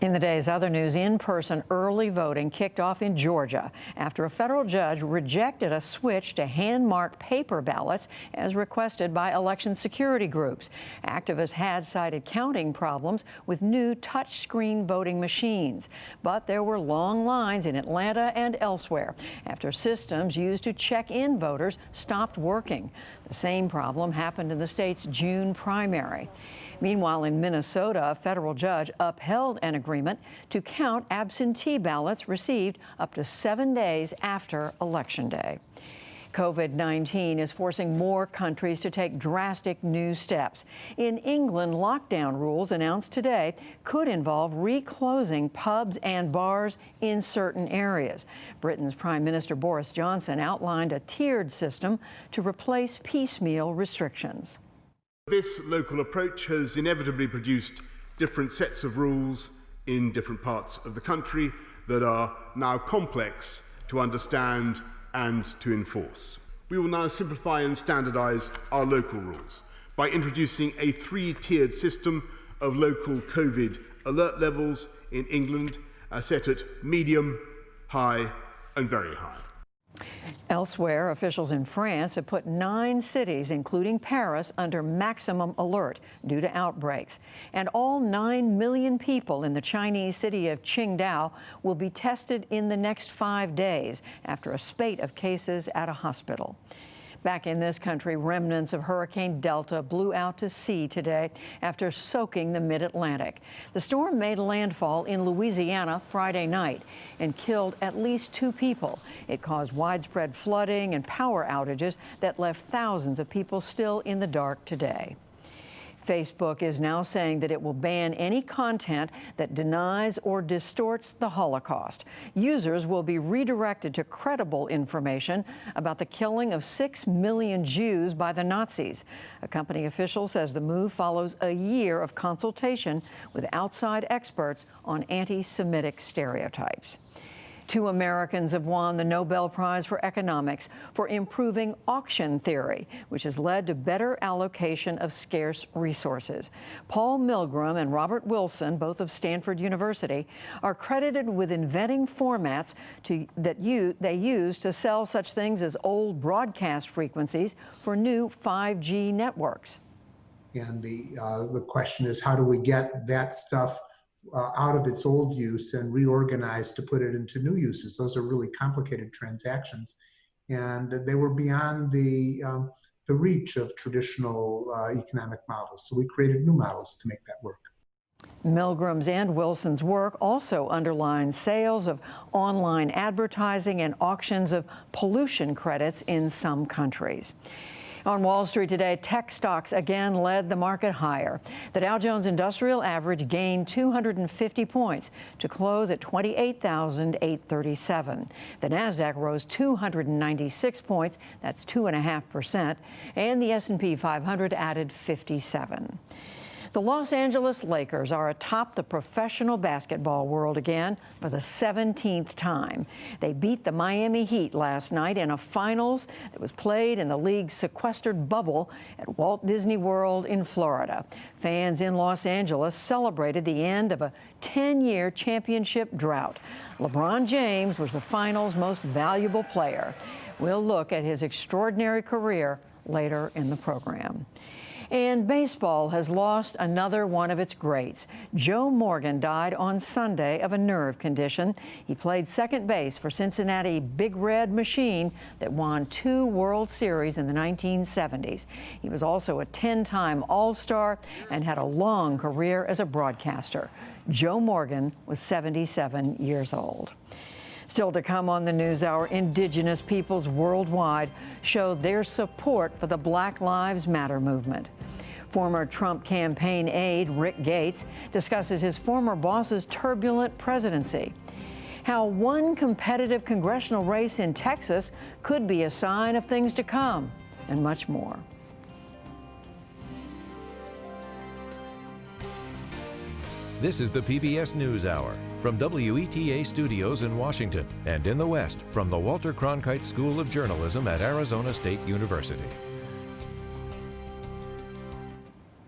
In the day's other news, in-person early voting kicked off in Georgia after a federal judge rejected a switch to hand-marked paper ballots as requested by election security groups. Activists had cited counting problems with new touchscreen voting machines. But there were long lines in Atlanta and elsewhere after systems used to check in voters stopped working. The same problem happened in the state's June primary. Meanwhile, in Minnesota, a federal judge upheld an agreement to count absentee ballots received up to 7 days after Election Day. COVID-19 is forcing more countries to take drastic new steps. In England, lockdown rules announced today could involve reclosing pubs and bars in certain areas. Britain's Prime Minister Boris Johnson outlined a tiered system to replace piecemeal restrictions. This local approach has inevitably produced different sets of rules in different parts of the country that are now complex to understand and to enforce. We will now simplify and standardise our local rules by introducing a three-tiered system of local COVID alert levels in England, set at medium, high and very high. Elsewhere, officials in France have put 9 cities, including Paris, under maximum alert due to outbreaks. And all 9 million people in the Chinese city of Qingdao will be tested in the next 5 days after a spate of cases at a hospital. Back in this country, remnants of Hurricane Delta blew out to sea today after soaking the mid-Atlantic. The storm made landfall in Louisiana Friday night and killed at least 2 people. It caused widespread flooding and power outages that left thousands of people still in the dark today. Facebook is now saying that it will ban any content that denies or distorts the Holocaust. Users will be redirected to credible information about the killing of 6 million Jews by the Nazis. A company official says the move follows a year of consultation with outside experts on anti-Semitic stereotypes. 2 Americans have won the Nobel Prize for Economics for improving auction theory, which has led to better allocation of scarce resources. Paul Milgrom and Robert Wilson, both of Stanford University, are credited with inventing formats they use to sell such things as old broadcast frequencies for new 5G networks. And the question is, how do we get that stuff out of its old use and reorganized to put it into new uses? Those are really complicated transactions, and they were beyond the reach of traditional economic models. So we created new models to make that work. Milgrom's and Wilson's work also underlines sales of online advertising and auctions of pollution credits in some countries. On Wall Street today, tech stocks again led the market higher. The Dow Jones Industrial Average gained 250 points to close at 28,837. The Nasdaq rose 296 points, that's 2.5%, and the S&P 500 added 57. The Los Angeles Lakers are atop the professional basketball world again for the 17th time. They beat the Miami Heat last night in a finals that was played in the league's sequestered bubble at Walt Disney World in Florida. Fans in Los Angeles celebrated the end of a 10-year championship drought. LeBron James was the finals' most valuable player. We'll look at his extraordinary career later in the program. And baseball has lost another one of its greats. Joe Morgan died on Sunday of a nerve condition. He played second base for Cincinnati Big Red Machine that won 2 World Series in the 1970s. He was also a 10-time All-Star and had a long career as a broadcaster. Joe Morgan was 77 years old. Still to come on the NewsHour, Indigenous peoples worldwide showed their support for the Black Lives Matter movement. Former Trump campaign aide Rick Gates discusses his former boss's turbulent presidency. How one competitive congressional race in Texas could be a sign of things to come, and much more. This is the PBS NewsHour from WETA Studios in Washington and in the West from the Walter Cronkite School of Journalism at Arizona State University.